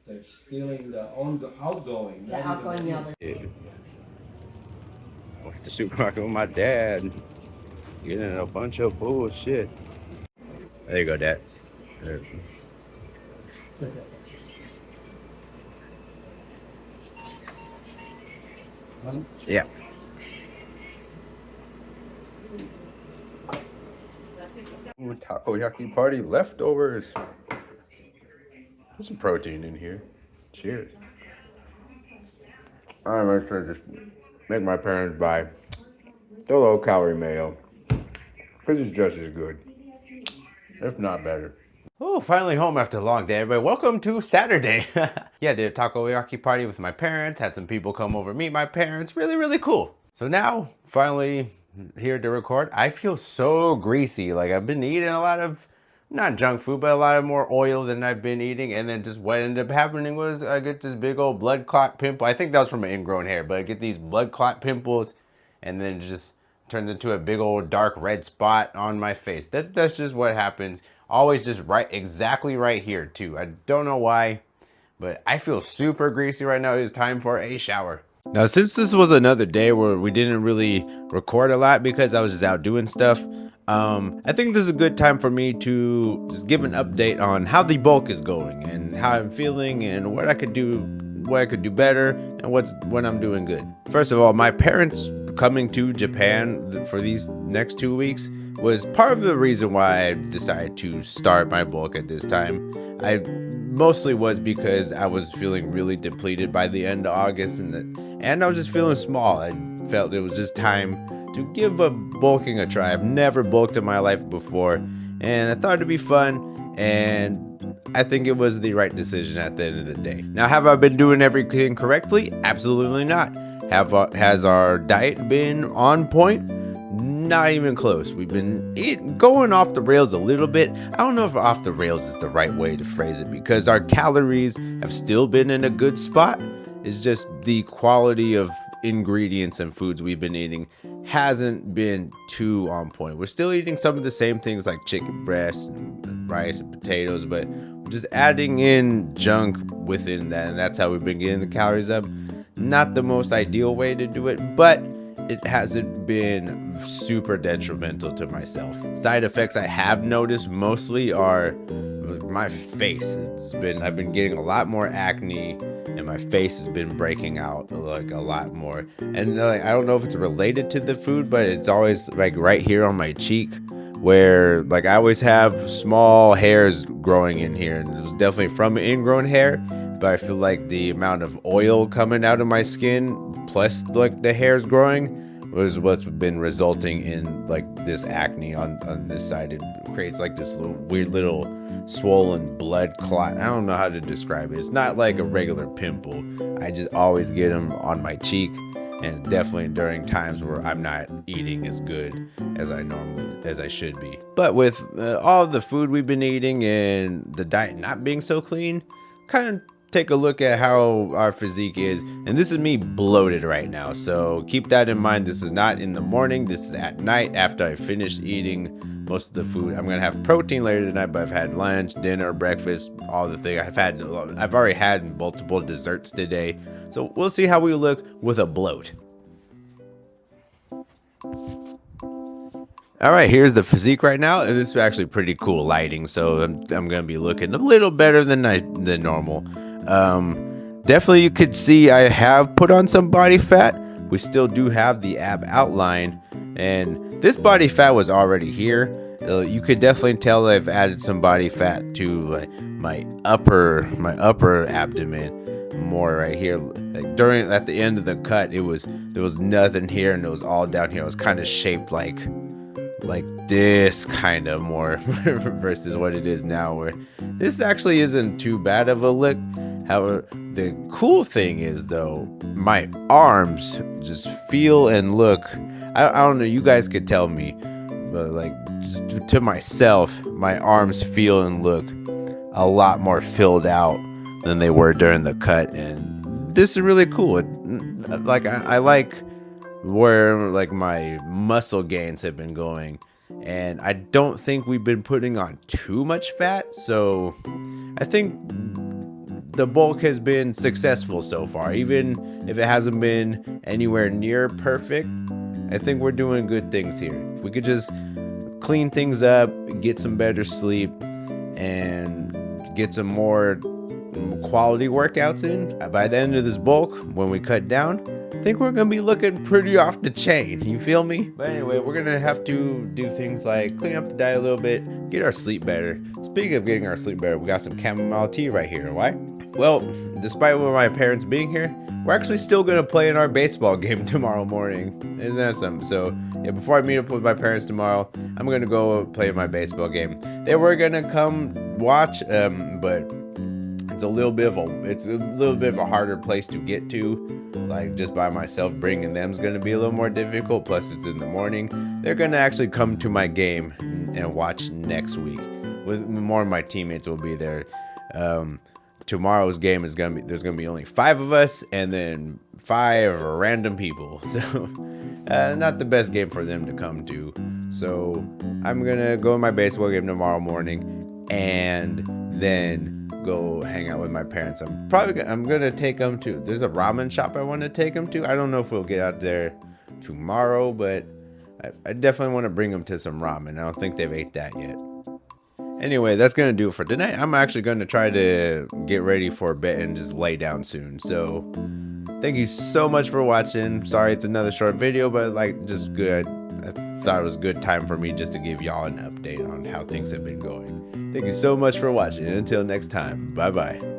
They're stealing the outgoing. The outgoing mail. Yeah. I went to the supermarket with my dad, getting a bunch of bullshit. There you go, Dad. There. Yeah. Ooh, takoyaki party leftovers. There's some protein in here. Cheers. I'm actually just make my parents buy the low calorie mayo because it's just as good, if not better. Oh, finally home after a long day, everybody. Welcome to Saturday. Yeah, did a takoyaki party with my parents, had some people come over meet my parents. Really, really cool. So now, finally here to record. I feel so greasy. Like I've been eating a lot of, not junk food, but a lot of more oil than I've been eating. And then just what ended up happening was I get this big old blood clot pimple. I think that was from an ingrown hair, but I get these blood clot pimples and then just turns into a big old dark red spot on my face. That's just what happens. Always just exactly right here too. I don't know why, but I feel super greasy right now. It's time for a shower. Now, since this was another day where we didn't really record a lot because I was just out doing stuff, I think this is a good time for me to just give an update on how the bulk is going and how I'm feeling and what I could do better and what I'm doing good. First of all, my parents coming to Japan for these next 2 weeks was part of the reason why I decided to start my bulk at this time. I mostly was because I was feeling really depleted by the end of August and I was just feeling small. I felt it was just time to give bulking a try. I've never bulked in my life before and I thought it'd be fun, and I think it was the right decision at the end of the day. Now, have I been doing everything correctly? Absolutely not. Has our diet been on point? Not even close. We've been going off the rails a little bit. I don't know if off the rails is the right way to phrase it because our calories have still been in a good spot. It's just the quality of ingredients and foods we've been eating hasn't been too on point. We're still eating some of the same things like chicken breasts and rice and potatoes, but we're just adding in junk within that, and that's how we've been getting the calories up. Not the most ideal way to do it, but it hasn't been super detrimental to myself. Side effects I have noticed mostly are my face. I've been getting a lot more acne and my face has been breaking out like a lot more. And like, I don't know if it's related to the food, but it's always like right here on my cheek where like I always have small hairs growing in here, and it was definitely from ingrown hair, but I feel like the amount of oil coming out of my skin plus like the hairs growing was what's been resulting in like this acne on this side. It creates like this weird little swollen blood clot. I don't know how to describe it. It's not like a regular pimple. I just always get them on my cheek, and definitely during times where I'm not eating as good as I should be. But with all the food we've been eating and the diet not being so clean, kind of take a look at how our physique is. And this is me bloated right now, so keep that in mind. This is not in the morning, this is at night after I finished eating most of the food. I'm gonna have protein later tonight, but I've had lunch, dinner, breakfast, all the things. I've already had multiple desserts today, so we'll see how we look with a bloat. All right, here's the physique right now, and this is actually pretty cool lighting, so I'm gonna be looking a little better than normal. Definitely you could see I have put on some body fat. We still do have the ab outline, and this body fat was already here. You could definitely tell I've added some body fat to like my upper abdomen more right here. Like at the end of the cut, there was nothing here and it was all down here. It was kind of shaped like this kind of more versus what it is now, where this actually isn't too bad of a look. However, the cool thing is though, my arms just feel and look, I don't know, you guys could tell me, but like just to myself, my arms feel and look a lot more filled out than they were during the cut, and this is really cool. I like where like my muscle gains have been going, and I don't think we've been putting on too much fat, so I think the bulk has been successful so far. Even if it hasn't been anywhere near perfect, I think we're doing good things here. If we could just clean things up, get some better sleep, and get some more quality workouts in, by the end of this bulk, when we cut down, I think we're gonna be looking pretty off the chain. You feel me? But anyway, we're gonna have to do things like clean up the diet a little bit, get our sleep better. Speaking of getting our sleep better, we got some chamomile tea right here. Why? Well, despite my parents being here, we're actually still gonna play in our baseball game tomorrow morning. Isn't that something? So yeah, before I meet up with my parents tomorrow, I'm gonna go play my baseball game. They were gonna come watch, but it's a little bit of a harder place to get to. Like, just by myself bringing them is going to be a little more difficult. Plus, it's in the morning. They're going to actually come to my game and watch next week. With more of my teammates will be there. Tomorrow's game is going to be, there's going to be only 5 of us and then 5 random people. So not the best game for them to come to. So I'm going to go to my baseball game tomorrow morning and then go hang out with my parents. I'm gonna take them to, there's a ramen shop I want to take them to. I don't know if we'll get out there tomorrow, but I definitely want to bring them to some ramen. I don't think they've ate that yet. Anyway, that's gonna do it for tonight. I'm actually gonna try to get ready for bed and just lay down soon. So thank you so much for watching. Sorry it's another short video, but like, just good. I thought it was a good time for me just to give y'all an update on how things have been going. Thank you so much for watching. Until next time, bye bye.